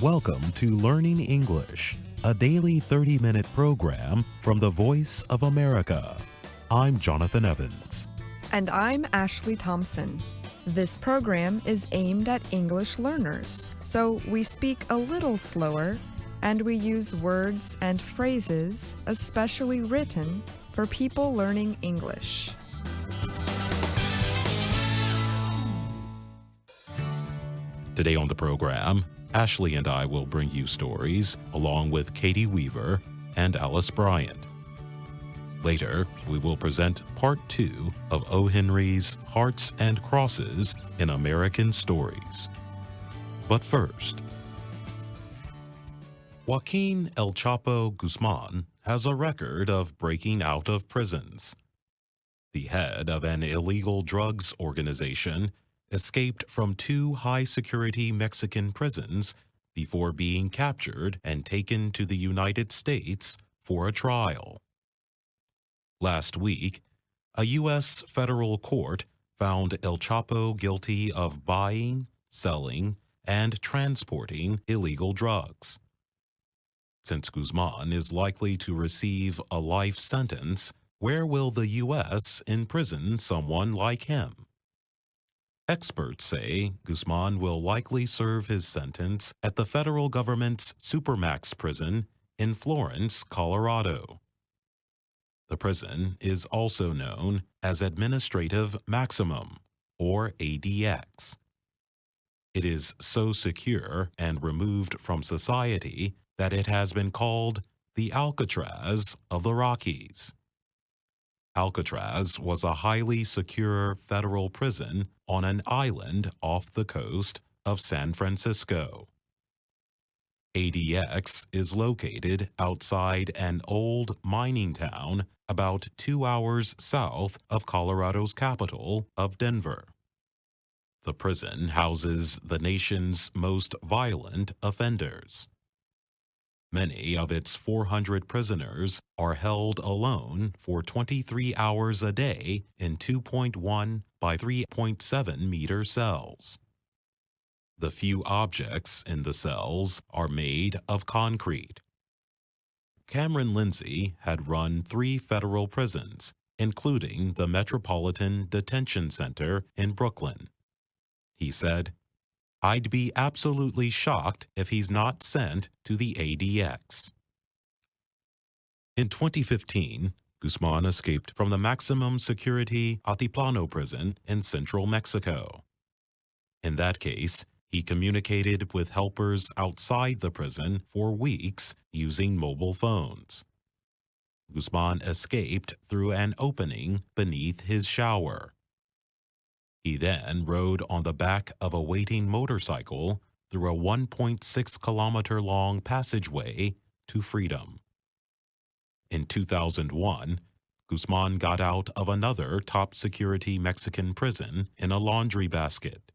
Welcome to Learning English, a daily 30-minute program from the Voice of America. I'm Jonathan Evans. And I'm Ashley Thompson. This program is aimed at English learners, so we speak a little slower and we use words and phrases especially written for people learning English. Today on the program, Ashley and I will bring you stories along with Katie Weaver and Alice Bryant. Later, we will present Part 2 of O. Henry's Hearts and Crosses in American Stories. But first, Joaquin El Chapo Guzman has a record of breaking out of prisons. The head of an illegal drugs organization escaped from two high-security Mexican prisons before being captured and taken to the United States for a trial. Last week, a U.S. federal court found El Chapo guilty of buying, selling, and transporting illegal drugs. Since Guzman is likely to receive a life sentence, where will the U.S. imprison someone like him? Experts say Guzman will likely serve his sentence at the federal government's Supermax prison in Florence, Colorado. The prison is also known as Administrative Maximum, or ADX. It is so secure and removed from society that it has been called the Alcatraz of the Rockies. Alcatraz was a highly secure federal prison on an island off the coast of San Francisco. ADX is located outside an old mining town about 2 hours south of Colorado's capital of Denver. The prison houses the nation's most violent offenders. Many of its 400 prisoners are held alone for 23 hours a day in 2.1 by 3.7 meter cells. The few objects in the cells are made of concrete. Cameron Lindsay had run 3 federal prisons, including the Metropolitan Detention Center in Brooklyn. He said, "I'd be absolutely shocked if he's not sent to the ADX." In 2015, Guzman escaped from the maximum security Altiplano prison in central Mexico. In that case, he communicated with helpers outside the prison for weeks using mobile phones. Guzman escaped through an opening beneath his shower. He then rode on the back of a waiting motorcycle through a 1.6-kilometer-long passageway to freedom. In 2001, Guzman got out of another top-security Mexican prison in a laundry basket.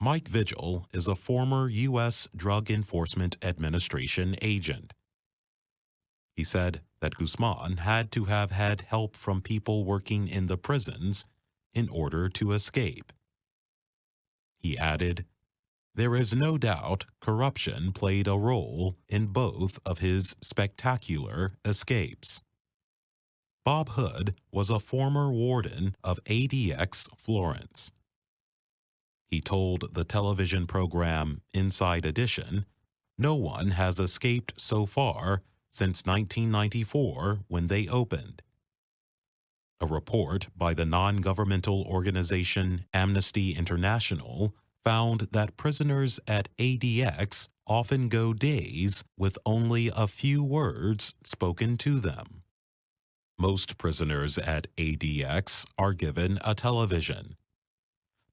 Mike Vigil is a former U.S. Drug Enforcement Administration agent. He said that Guzman had to have had help from people working in the prisons in order to escape. He added, "There is no doubt corruption played a role in both of his spectacular escapes." Bob Hood was a former warden of ADX Florence. He told the television program Inside Edition, "No one has escaped so far since 1994 when they opened." A report by the non-governmental organization Amnesty International found that prisoners at ADX often go days with only a few words spoken to them. Most prisoners at ADX are given a television,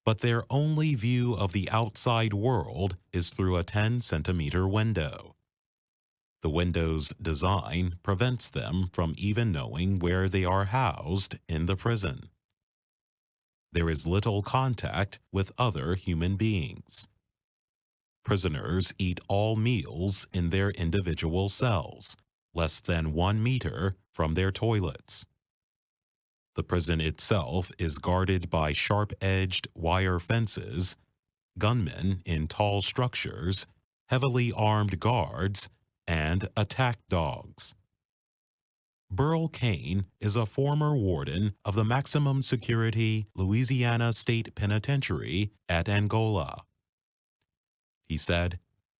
but their only view of the outside world is through a 10-centimeter window. The window's design prevents them from even knowing where they are housed in the prison. There is little contact with other human beings. Prisoners eat all meals in their individual cells, less than 1 meter from their toilets. The prison itself is guarded by sharp-edged wire fences, gunmen in tall structures, heavily armed guards, and attack dogs. Burl Cain is a former warden of the maximum security Louisiana State Penitentiary at Angola. He said,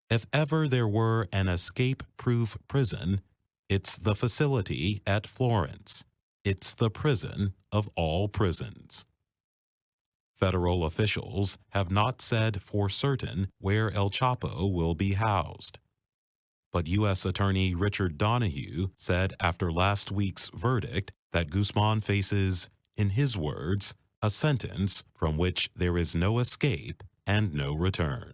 "If ever there were an escape-proof prison, it's the facility at Florence. It's the prison of all prisons." Federal officials have not said for certain where El Chapo will be housed. But U.S. Attorney Richard Donahue said after last week's verdict that Guzman faces, in his words, a sentence from which there is no escape and no return.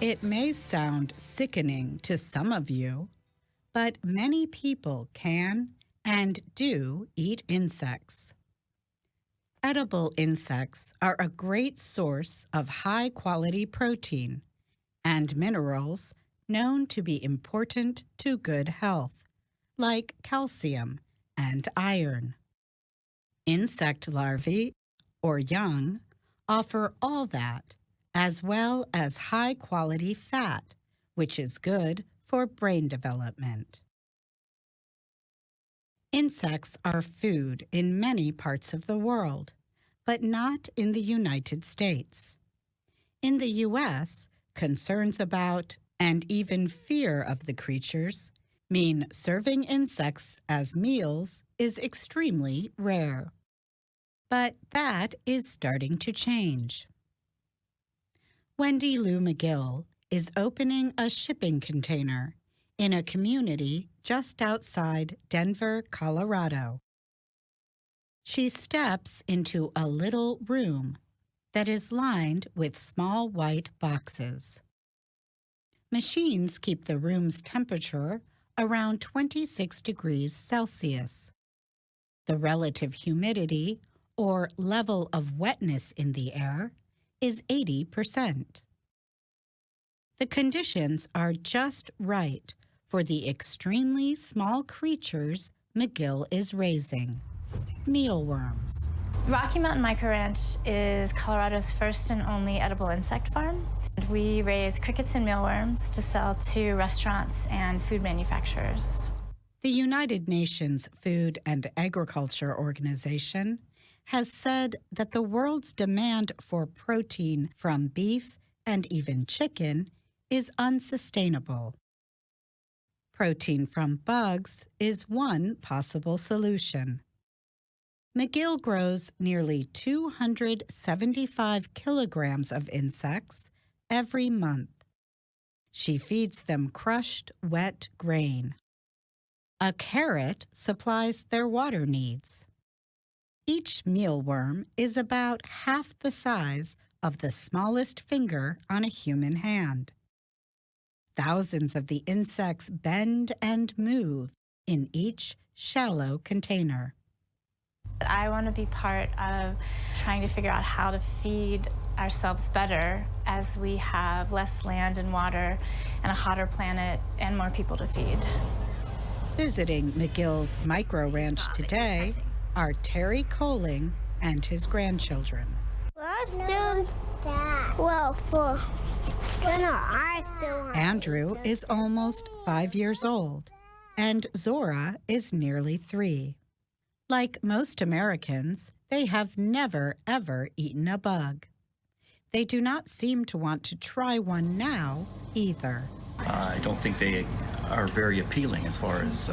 It may sound sickening to some of you, but many people can and do eat insects. Edible insects are a great source of high-quality protein and minerals known to be important to good health, like calcium and iron. Insect larvae, or young, offer all that, as well as high-quality fat, which is good for brain development. Insects are food in many parts of the world, but not in the United States. In the U.S., concerns about and even fear of the creatures mean serving insects as meals is extremely rare. But that is starting to change. Wendy Lou McGill is opening a shipping container in a community just outside Denver, Colorado. She steps into a little room that is lined with small white boxes. Machines keep the room's temperature around 26 degrees Celsius. The relative humidity, or level of wetness in the air, is 80%. The conditions are just right for the extremely small creatures McGill is raising, mealworms. Rocky Mountain Micro Ranch is Colorado's first and only edible insect farm. We raise crickets and mealworms to sell to restaurants and food manufacturers. The United Nations Food and Agriculture Organization has said that the world's demand for protein from beef and even chicken is unsustainable. Protein from bugs is one possible solution. McGill grows nearly 275 kilograms of insects every month. She feeds them crushed, wet grain. A carrot supplies their water needs. Each mealworm is about half the size of the smallest finger on a human hand. Thousands of the insects bend and move in each shallow container. I want to be part of trying to figure out how to feed ourselves better as we have less land and water and a hotter planet and more people to feed. Visiting McGill's micro ranch today are Terry Coling and his grandchildren. Andrew is almost 5 years old, and Zora is nearly 3. Like most Americans, they have never, ever eaten a bug. They do not seem to want to try one now, either. I don't think they are very appealing as far as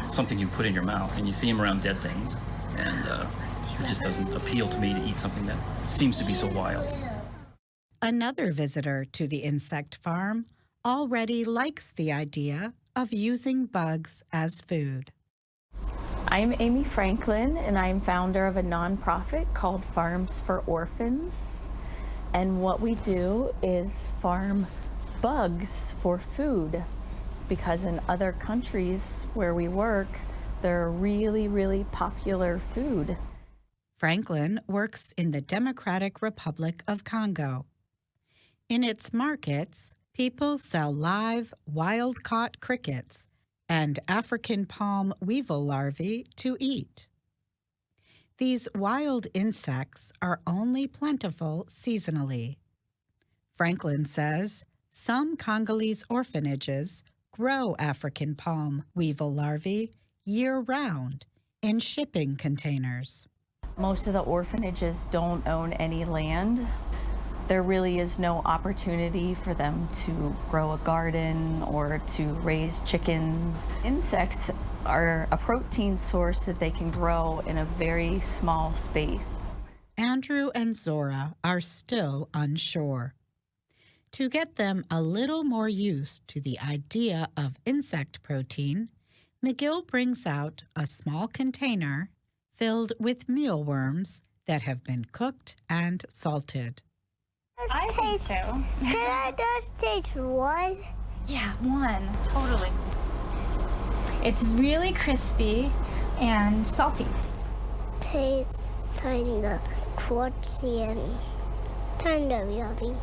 something you put in your mouth. And you see them around dead things, and it just doesn't appeal to me to eat something that seems to be so wild. Another visitor to the insect farm already likes the idea of using bugs as food. I'm Amy Franklin, and I'm founder of a nonprofit called Farms for Orphans. And what we do is farm bugs for food, because in other countries where we work, they're really, really popular food. Franklin works in the Democratic Republic of Congo. In its markets, people sell live, wild-caught crickets and African palm weevil larvae to eat. These wild insects are only plentiful seasonally. Franklin says some Congolese orphanages grow African palm weevil larvae year-round in shipping containers. Most of the orphanages don't own any land. There really is no opportunity for them to grow a garden or to raise chickens. Insects are a protein source that they can grow in a very small space. Andrew and Zora are still unsure. To get them a little more used to the idea of insect protein, McGill brings out a small container filled with mealworms that have been cooked and salted. I think so. Can I just taste one? Yeah, one, totally. It's really crispy and salty. Tastes kind of crunchy and kind of yummy.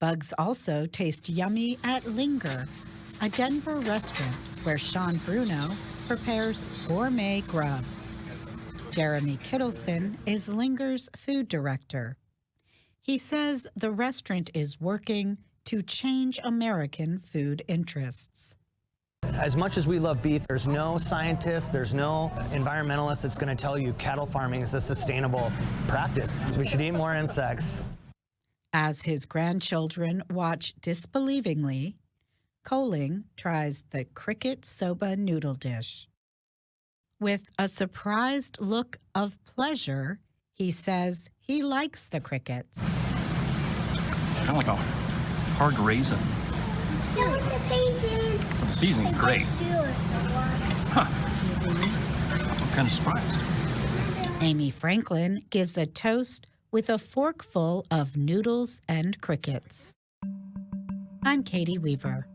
Bugs also taste yummy at Linger, a Denver restaurant where Sean Bruno prepares gourmet grubs. Jeremy Kittleson is Linger's food director. He says the restaurant is working to change American food interests. As much as we love beef, there's no scientist, there's no environmentalist that's going to tell you cattle farming is a sustainable practice. We should eat more insects. As his grandchildren watch disbelievingly, Coling tries the cricket soba noodle dish. With a surprised look of pleasure, he says he likes the crickets. Kind of like a hard raisin. But the seasoning's great. Huh. I'm kind of surprised. Amy Franklin gives a toast with a forkful of noodles and crickets. I'm Katie Weaver.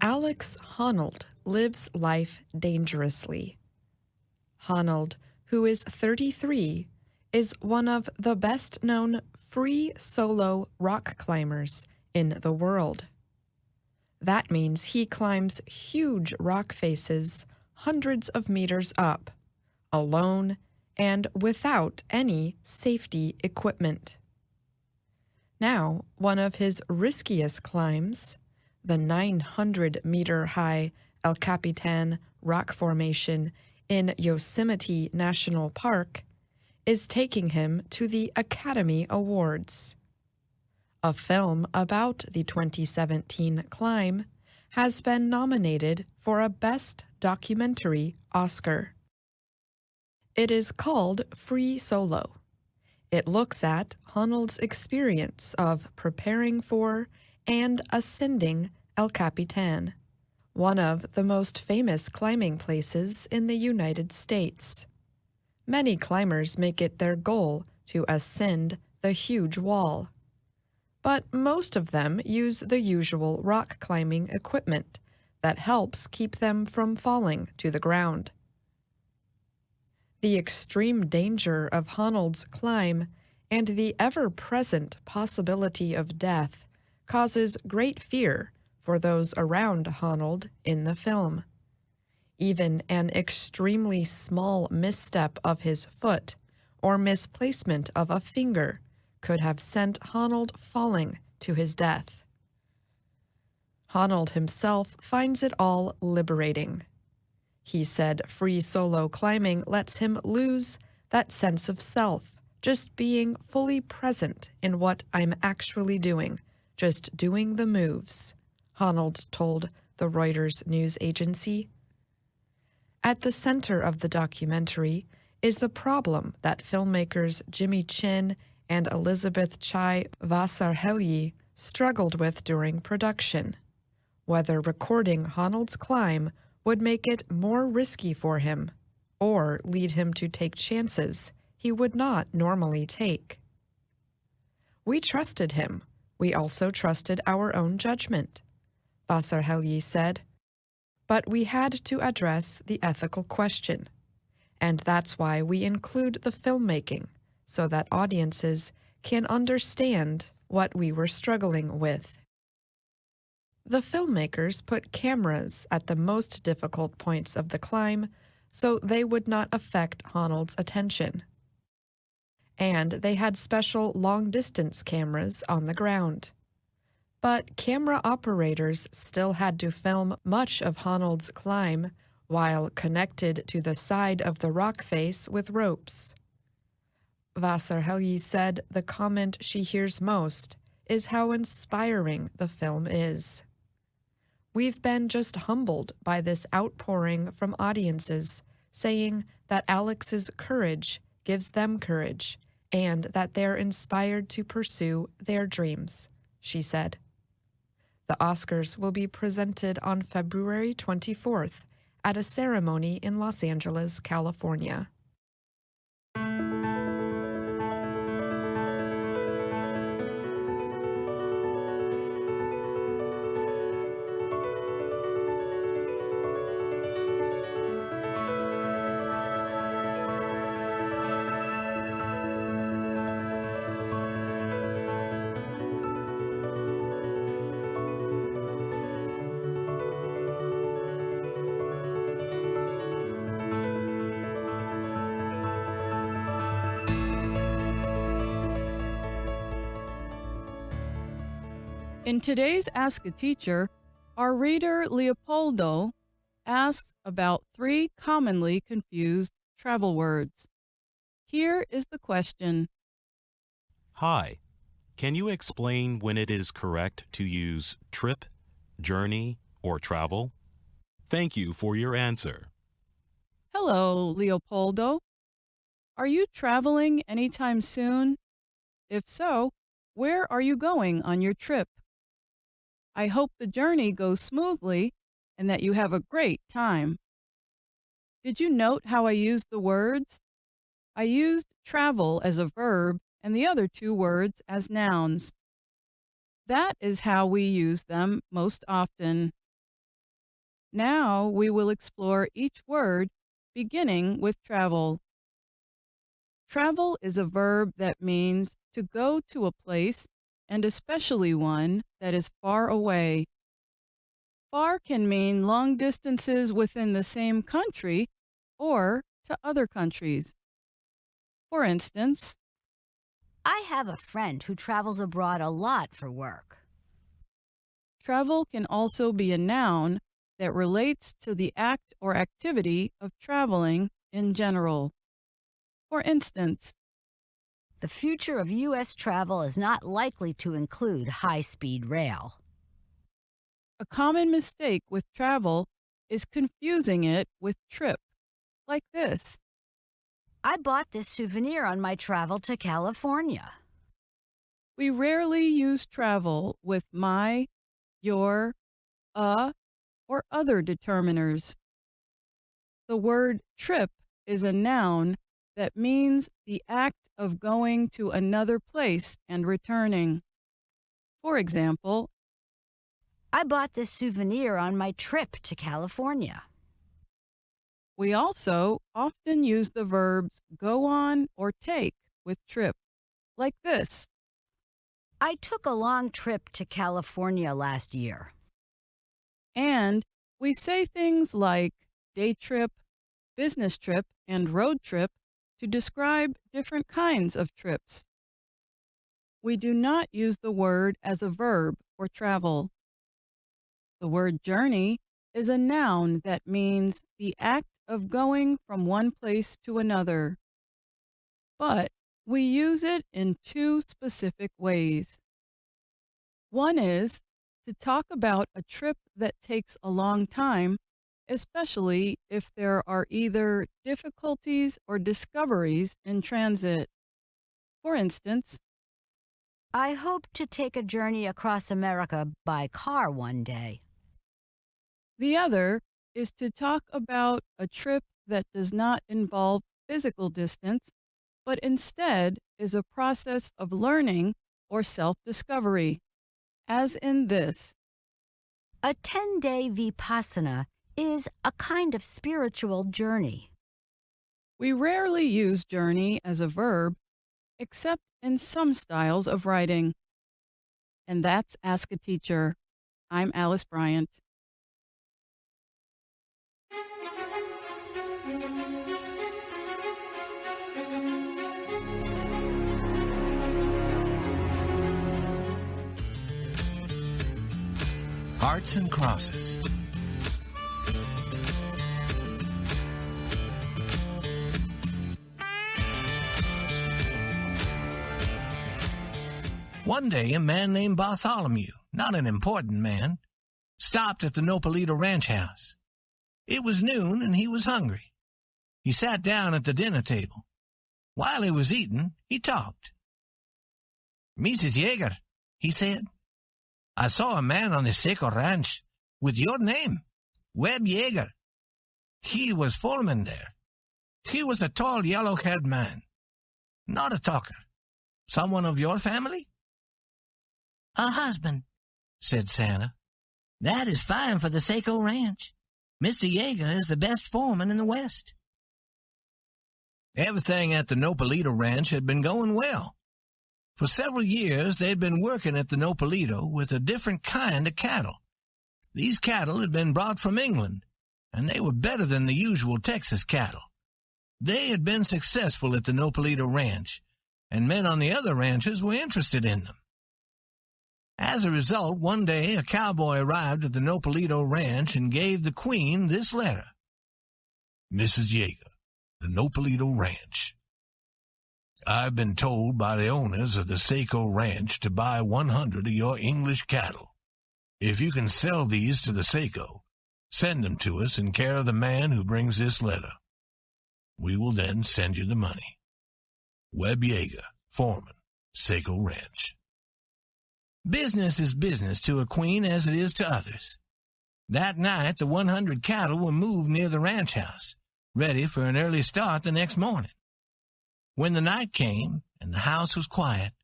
Alex Honnold lives life dangerously. Honnold, who is 33, is one of the best-known free solo rock climbers in the world. That means he climbs huge rock faces hundreds of meters up, alone and without any safety equipment. Now, one of his riskiest climbs, the 900-meter-high El Capitan rock formation in Yosemite National Park, is taking him to the Academy Awards. A film about the 2017 climb has been nominated for a Best Documentary Oscar. It is called Free Solo. It looks at Honnold's experience of preparing for and ascending El Capitan, one of the most famous climbing places in the United States. Many climbers make it their goal to ascend the huge wall, but most of them use the usual rock climbing equipment that helps keep them from falling to the ground. The extreme danger of Honnold's climb and the ever-present possibility of death causes great fear for those around Honnold in the film. Even an extremely small misstep of his foot or misplacement of a finger could have sent Honnold falling to his death. Honnold himself finds it all liberating. He said free solo climbing lets him lose that sense of self, just being fully present in what I'm actually doing, just doing the moves, Honnold told the Reuters news agency. At the center of the documentary is the problem that filmmakers Jimmy Chin and Elizabeth Chai Vasarhelyi struggled with during production. Whether recording Honnold's climb would make it more risky for him or lead him to take chances he would not normally take. We trusted him. We also trusted our own judgment, Vasarhelyi said. But we had to address the ethical question, and that's why we include the filmmaking, so that audiences can understand what we were struggling with. The filmmakers put cameras at the most difficult points of the climb so they would not affect Honnold's attention. And they had special long-distance cameras on the ground. But camera operators still had to film much of Honnold's climb while connected to the side of the rock face with ropes. Vasarhelyi said the comment she hears most is how inspiring the film is. We've been just humbled by this outpouring from audiences, saying that Alex's courage gives them courage and that they're inspired to pursue their dreams, she said. The Oscars will be presented on February 24th at a ceremony in Los Angeles, California. In today's Ask a Teacher, our reader Leopoldo asks about 3 commonly confused travel words. Here is the question. Hi, can you explain when it is correct to use trip, journey, or travel? Thank you for your answer. Hello, Leopoldo. Are you traveling anytime soon? If so, where are you going on your trip? I hope the journey goes smoothly and that you have a great time. Did you note how I used the words? I used travel as a verb and the other 2 words as nouns. That is how we use them most often. Now we will explore each word, beginning with travel. Travel is a verb that means to go to a place, and especially one that is far away. Far can mean long distances within the same country or to other countries. For instance, I have a friend who travels abroad a lot for work. travel can also be a noun that relates to the act or activity of traveling in general. For instance, The future of U.S. travel is not likely to include high-speed rail. a common mistake with travel is confusing it with trip, like this. I bought this souvenir on my travel to California. We rarely use travel with my, your, or other determiners. The word trip is a noun that means the act of going to another place and returning. For example, I bought this souvenir on my trip to California. we also often use the verbs go on or take with trip, like this. I took a long trip to California last year. And we say things like day trip, business trip, and road trip to describe different kinds of trips. We do not use the word as a verb for travel. The word journey is a noun that means the act of going from one place to another. But we use it in two specific ways. One is to talk about a trip that takes a long time, especially if there are either difficulties or discoveries in transit. For instance, I hope to take a journey across America by car one day. the other is to talk about a trip that does not involve physical distance, but instead is a process of learning or self-discovery, as in this. A 10-day vipassana is a kind of spiritual journey. We rarely use journey as a verb, except in some styles of writing. And that's Ask a Teacher. I'm Alice Bryant. Hearts and Crosses. One day, a man named Bartholomew, not an important man, stopped at the Nopalito ranch house. It was noon, and he was hungry. He sat down at the dinner table. While he was eating, he talked. "Mrs. Yeager," he said, "I saw a man on the Seco Ranch with your name, Webb Yeager. He was foreman there. He was a tall, yellow-haired man. Not a talker. Someone of your family?" "A husband," said Santa. "That is fine for the Seco Ranch. Mr. Yeager is the best foreman in the West." Everything at the Nopalito Ranch had been going well. For several years, they'd been working at the Nopalito with a different kind of cattle. These cattle had been brought from England, and they were better than the usual Texas cattle. They had been successful at the Nopalito Ranch, and men on the other ranches were interested in them. As a result, one day a cowboy arrived at the Nopalito Ranch and gave the Queen this letter. "Mrs. Yeager, the Nopalito Ranch. I've been told by the owners of the Seco Ranch to buy 100 of your English cattle. If you can sell these to the Seco, send them to us in care of the man who brings this letter. We will then send you the money. Webb Yeager, foreman, Seco Ranch." Business is business to a queen as it is to others. That night, the 100 cattle were moved near the ranch house, ready for an early start the next morning. When the night came and the house was quiet,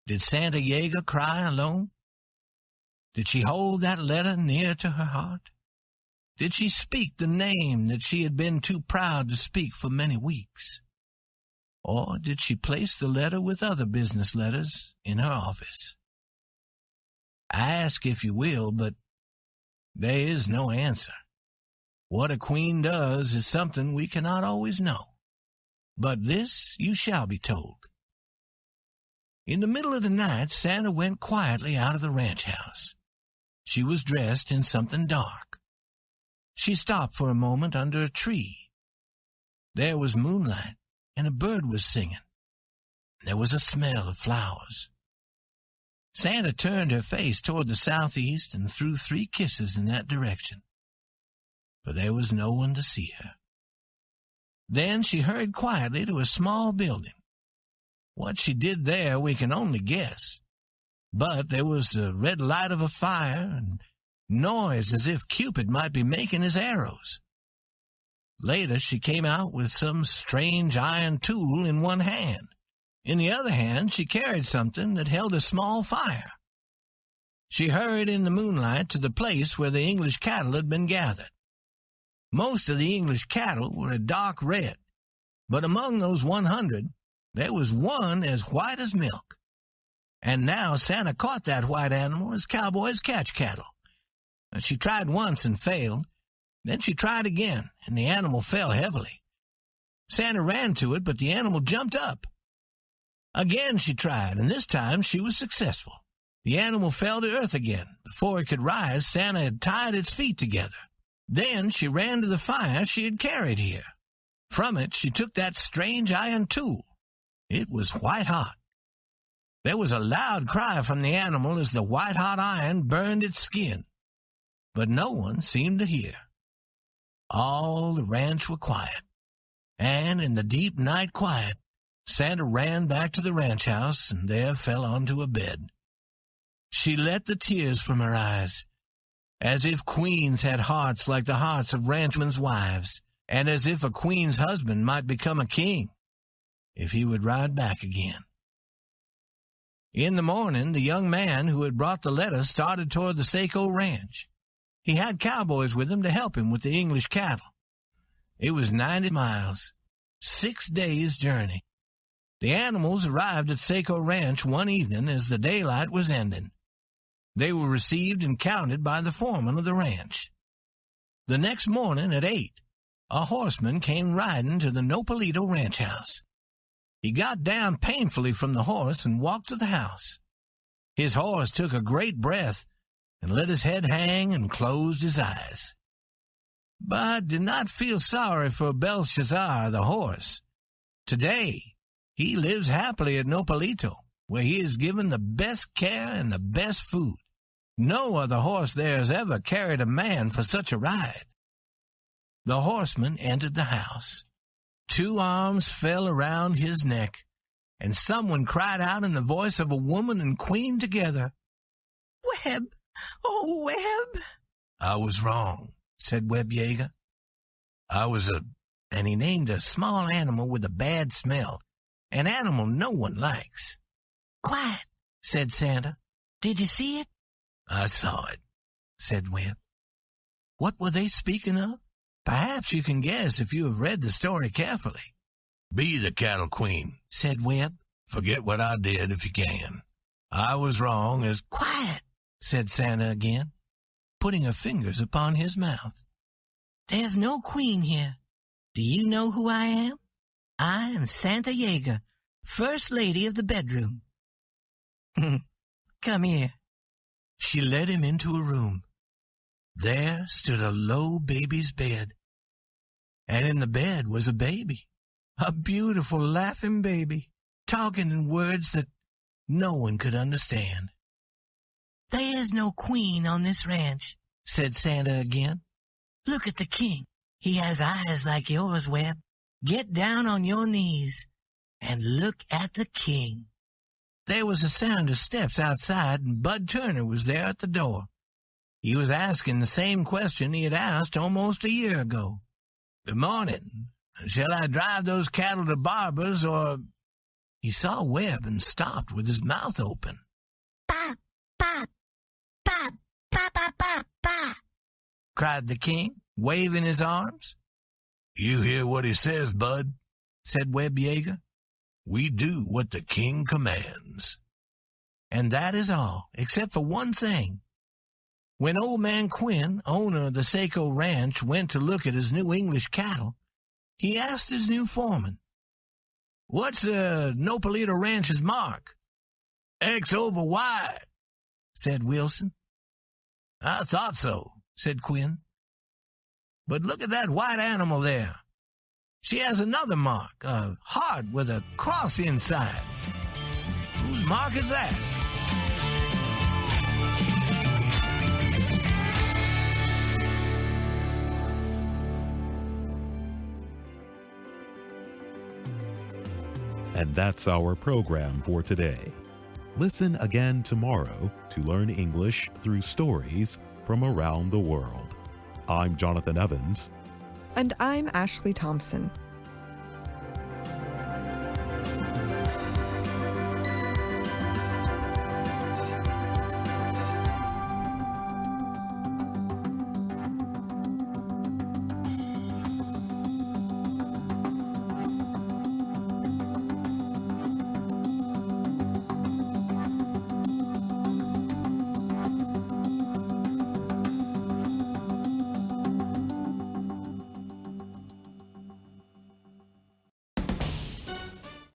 did Santa Yeager cry alone? Did she hold that letter near to her heart? Did she speak the name that she had been too proud to speak for many weeks? Or did she place the letter with other business letters in her office? Ask if you will, but there is no answer. What a queen does is something we cannot always know. But this you shall be told. In the middle of the night, Santa went quietly out of the ranch house. She was dressed in something dark. She stopped for a moment under a tree. There was moonlight, and a bird was singing. There was a smell of flowers. Santa turned her face toward the southeast and threw 3 kisses in that direction. But there was no one to see her. Then she hurried quietly to a small building. What she did there we can only guess. But there was the red light of a fire and noise as if Cupid might be making his arrows. Later she came out with some strange iron tool in one hand. In the other hand, she carried something that held a small fire. She hurried in the moonlight to the place where the English cattle had been gathered. Most of the English cattle were a dark red, but among those 100, there was one as white as milk. And now Santa caught that white animal as cowboys catch cattle. She tried once and failed. Then she tried again, and the animal fell heavily. Santa ran to it, but the animal jumped up. Again she tried, and this time she was successful. The animal fell to earth again. Before it could rise, Santa had tied its feet together. Then she ran to the fire she had carried here. From it she took that strange iron tool. It was white hot. There was a loud cry from the animal as the white-hot iron burned its skin. But no one seemed to hear. All the ranch were quiet. And in the deep night quiet, Santa ran back to the ranch house and there fell onto a bed. She let the tears from her eyes, as if queens had hearts like the hearts of ranchmen's wives, and as if a queen's husband might become a king if he would ride back again. In the morning, the young man who had brought the letter started toward the Saco Ranch. He had cowboys with him to help him with the English cattle. It was 90 miles, 6 days' journey. The animals arrived at Saco Ranch one evening as the daylight was ending. They were received and counted by the foreman of the ranch. The next morning at 8, a horseman came riding to the Nopalito ranch house. He got down painfully from the horse and walked to the house. His horse took a great breath and let his head hang and closed his eyes. But did not feel sorry for Belshazzar the horse. Today, he lives happily at Nopalito, where he is given the best care and the best food. No other horse there has ever carried a man for such a ride. The horseman entered the house. 2 arms fell around his neck, and someone cried out in the voice of a woman and queen together, "Webb! Oh, Webb!" "I was wrong," said Webb Yeager. "I was and he named a small animal with a bad smell, an animal no one likes. "Quiet," said Santa. "Did you see it?" "I saw it," said Webb. What were they speaking of? Perhaps you can guess if you have read the story carefully. "Be the cattle queen," said Webb. "Forget what I did if you can. I was wrong as—" "Quiet," said Santa again, putting her fingers upon his mouth. "There's no queen here. Do you know who I am? I am Santa Yeager, First Lady of the bedroom. Come here." She led him into a room. There stood a low baby's bed, and in the bed was a baby, a beautiful laughing baby, talking in words that no one could understand. "There's no queen on this ranch," said Santa again. "Look at the king. He has eyes like yours, Webb. Get down on your knees and look at the king." There was a sound of steps outside, and Bud Turner was there at the door. He was asking the same question he had asked almost a year ago. "Good morning. Shall I drive those cattle to Barber's, or—" He saw Webb and stopped with his mouth open. "Pop, pop, pop, pop, pop, pop, pop," cried the king, waving his arms. "You hear what he says, Bud," said Webb Yeager. "We do what the king commands." And that is all, except for one thing. When Old Man Quinn, owner of the Saco Ranch, went to look at his new English cattle, he asked his new foreman, "What's Nopalito Ranch's mark?" "X over Y," said Wilson. "I thought so," said Quinn. "But look at that white animal there. She has another mark, a heart with a cross inside. Whose mark is that?" And that's our program for today. Listen again tomorrow to learn English through stories from around the world. I'm Jonathan Evans. And I'm Ashley Thompson.